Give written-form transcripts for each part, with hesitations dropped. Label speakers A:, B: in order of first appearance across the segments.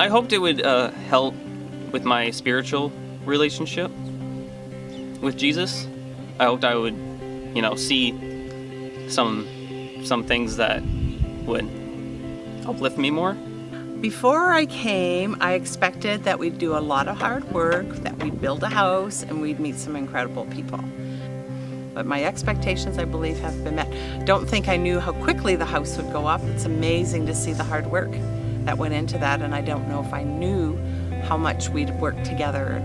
A: I hoped it would help with my spiritual relationship with Jesus. I hoped I would, see some things that would uplift me more.
B: Before I came, I expected that we'd do a lot of hard work, that we'd build a house, and we'd meet some incredible people. But my expectations, I believe, have been met. Don't think I knew how quickly the house would go up. It's amazing to see the hard work that went into that, and I don't know if I knew how much we'd work together,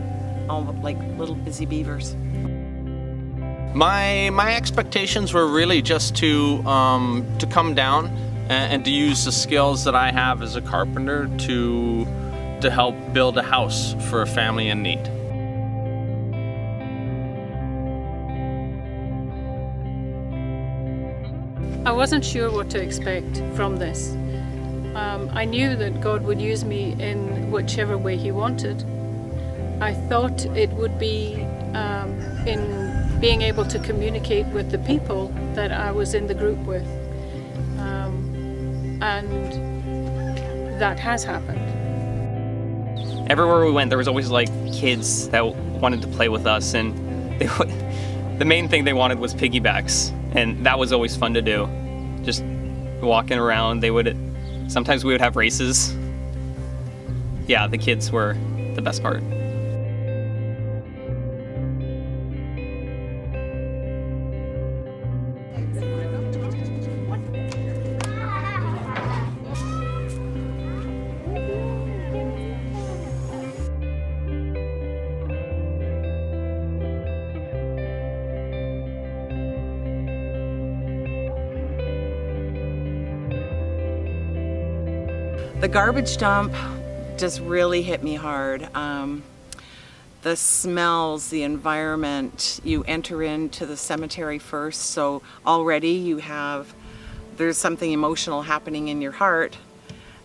B: all like little busy beavers.
C: My expectations were really just to come down and to use the skills that I have as a carpenter to help build a house for a family in need.
D: I wasn't sure what to expect from this. I knew that God would use me in whichever way He wanted. I thought it would be in being able to communicate with the people that I was in the group with. And that has happened.
A: Everywhere we went, there was always like kids that wanted to play with us, and the main thing they wanted was piggybacks, and that was always fun to do. Just walking around, sometimes we would have races. Yeah, the kids were the best part.
B: The garbage dump just really hit me hard. The smells, the environment, you enter into the cemetery first, so already there's something emotional happening in your heart,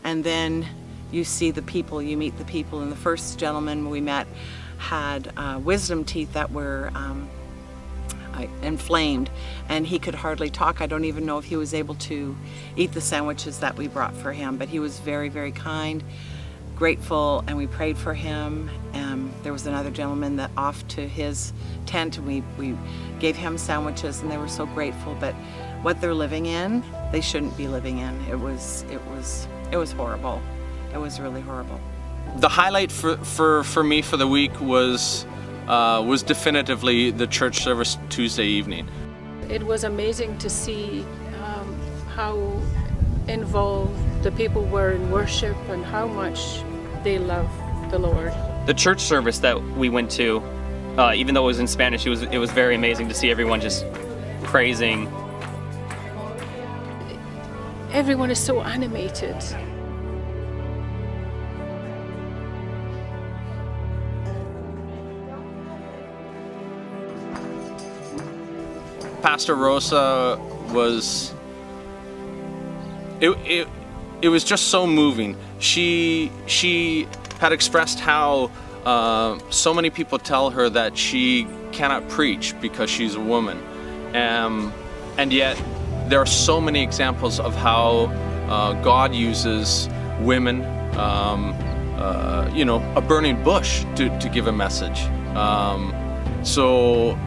B: and then you see the people, you meet the people, and the first gentleman we met had wisdom teeth that were inflamed, and he could hardly talk. I don't even know if he was able to eat the sandwiches that we brought for him, but he was very, very kind, grateful, and we prayed for him. There was another gentleman that off to his tent, and we gave him sandwiches, and they were so grateful. But what they're living in, they shouldn't be living in. It was horrible. It was really horrible.
C: The highlight for me for the week was definitively the church service Tuesday evening.
D: It was amazing to see how involved the people were in worship and how much they love the Lord.
A: The church service that we went to, even though it was in Spanish, it was very amazing to see everyone just praising.
D: Everyone is so animated.
C: Pastor Rosa was, it was just so moving. She had expressed how so many people tell her that she cannot preach because she's a woman, and yet there are so many examples of how God uses women, a burning bush to give a message. So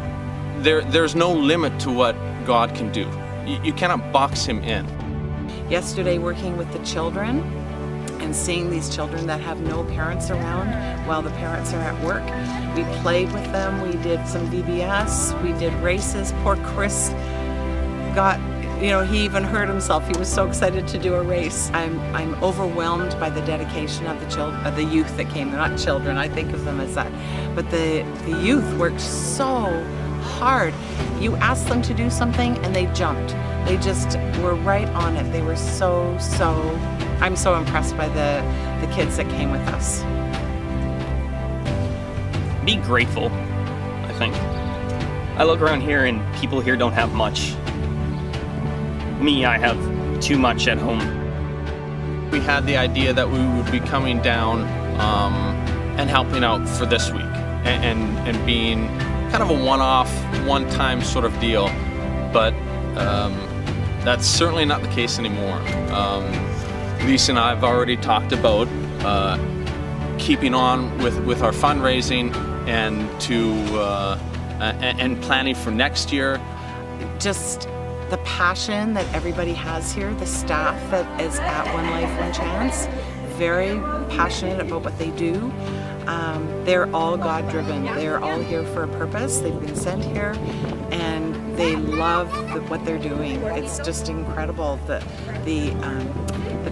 C: there's no limit to what God can do. You cannot box Him in.
B: Yesterday, working with the children and seeing these children that have no parents around while the parents are at work, we played with them, we did some VBS, we did races. Poor Chris he even hurt himself. He was so excited to do a race. I'm overwhelmed by the dedication of the youth that came. They're not children, I think of them as that. But the youth worked so hard. You asked them to do something and they jumped. They just were right on it. They were I'm so impressed by the kids that came with us.
A: Be grateful, I think. I look around here and people here don't have much. Me, I have too much at home.
C: We had the idea that we would be coming down and helping out for this week. and being kind of a one-off, one-time sort of deal. But that's certainly not the case anymore. Lisa and I have already talked about keeping on with our fundraising and planning for next year.
B: Just the passion that everybody has here, the staff that is at One Life, One Chance, very passionate about what they do. They're all God-driven. They're all here for a purpose. They've been sent here, and they love what they're doing. It's just incredible, the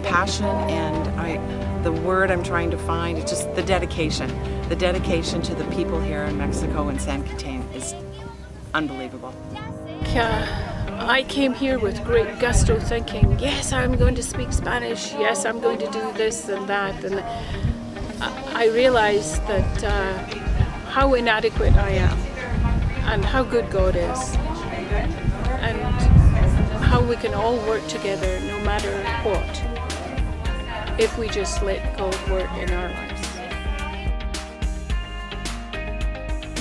B: passion, and the word I'm trying to find is just the dedication. The dedication to the people here in Mexico and San Quintin is unbelievable.
D: I came here with great gusto thinking, yes, I'm going to speak Spanish, yes, I'm going to do this and that, and I realized that how inadequate I am and how good God is and how we can all work together no matter what if we just let God work in our lives.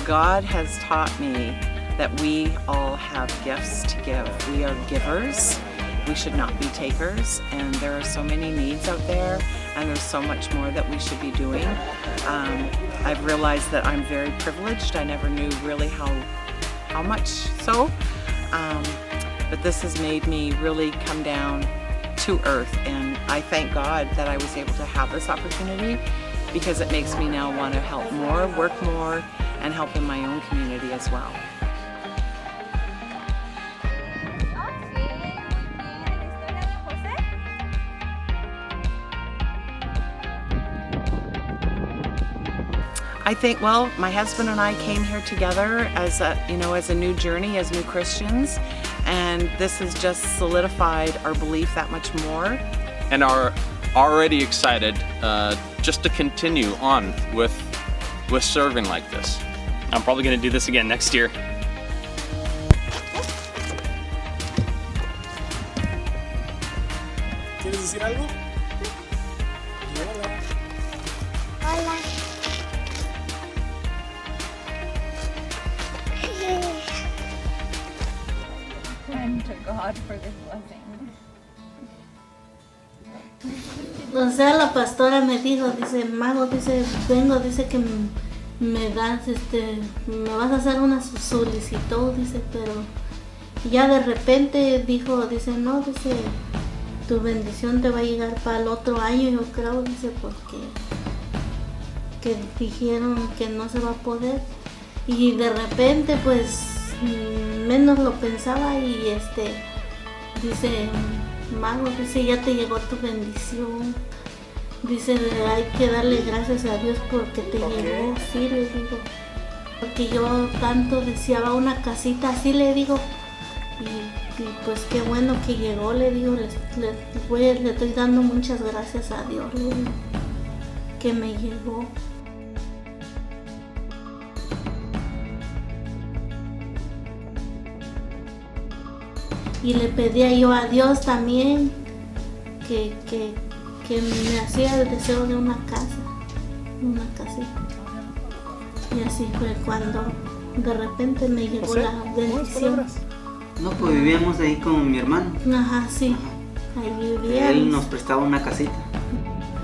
B: God has taught me that we all have gifts to give. We are givers. We should not be takers, and there are so many needs out there, and there's so much more that we should be doing. I've realized that I'm very privileged. I never knew really how much so, but this has made me really come down to earth, and I thank God that I was able to have this opportunity, because it makes me now want to help more, work more, and help in my own community as well. I think, well, my husband and I came here together as a new journey, as new Christians, and this has just solidified our belief that much more.
C: And are already excited just to continue on with serving like this.
A: I'm probably going to do this again next year.
E: ¿Quieres decir algo? Hola.
F: Hola.
G: And to God for this blessing.
F: O sea, la pastora me dijo, dice, Mago, dice, vengo, dice que me das, me vas a hacer una solicitud, dice, pero ya de repente dijo, dice, no, dice, tu bendición te va a llegar para el otro año, yo creo, dice, porque que dijeron que no se va a poder, y de repente, pues, menos lo pensaba, y dice, Mago, dice, ya te llegó tu bendición. Dice, hay que darle gracias a Dios porque te llegó, sí, le digo. Porque yo tanto deseaba una casita, así le digo. Y pues qué bueno que llegó, le digo, le estoy dando muchas gracias a Dios, le digo, que me llegó. Y le pedía yo a Dios también que me hacía el deseo de una casa, una casita. Y así fue cuando de repente me llegó la bendición.
H: No, pues vivíamos ahí con mi hermano.
F: Ajá, sí, ahí vivíamos.
H: Él nos prestaba una casita.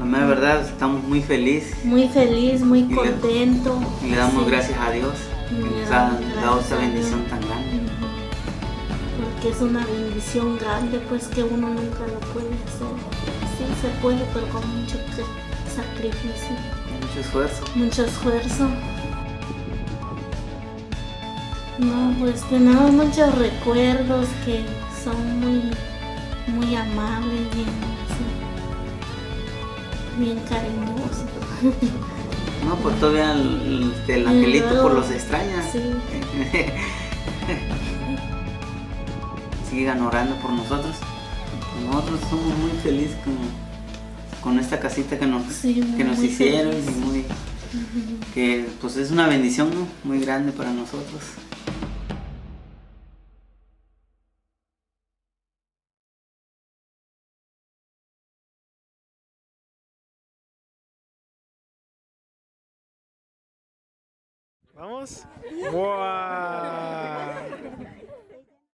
H: La mera verdad, estamos muy felices.
F: Muy feliz, muy contento.
H: Y le damos
F: sí.
H: gracias a Dios que nos ha dado esta bendición tan grande.
F: Porque es una bendición grande, pues que uno nunca lo puede hacer. Sí, se puede, pero con mucho sacrificio.
H: Mucho esfuerzo.
F: Mucho esfuerzo. No, pues tenemos muchos recuerdos que son muy amables, bien cariñosos.
H: No, pues todavía el angelito
F: luego,
H: por los extraña.
F: Sí.
H: Sigan orando por nosotros. Nosotros somos muy felices con esta casita que nos
F: muy
H: hicieron
F: feliz.
H: y que pues es una bendición, ¿no? Muy grande para nosotros.
E: ¿Vamos? ¡Wow!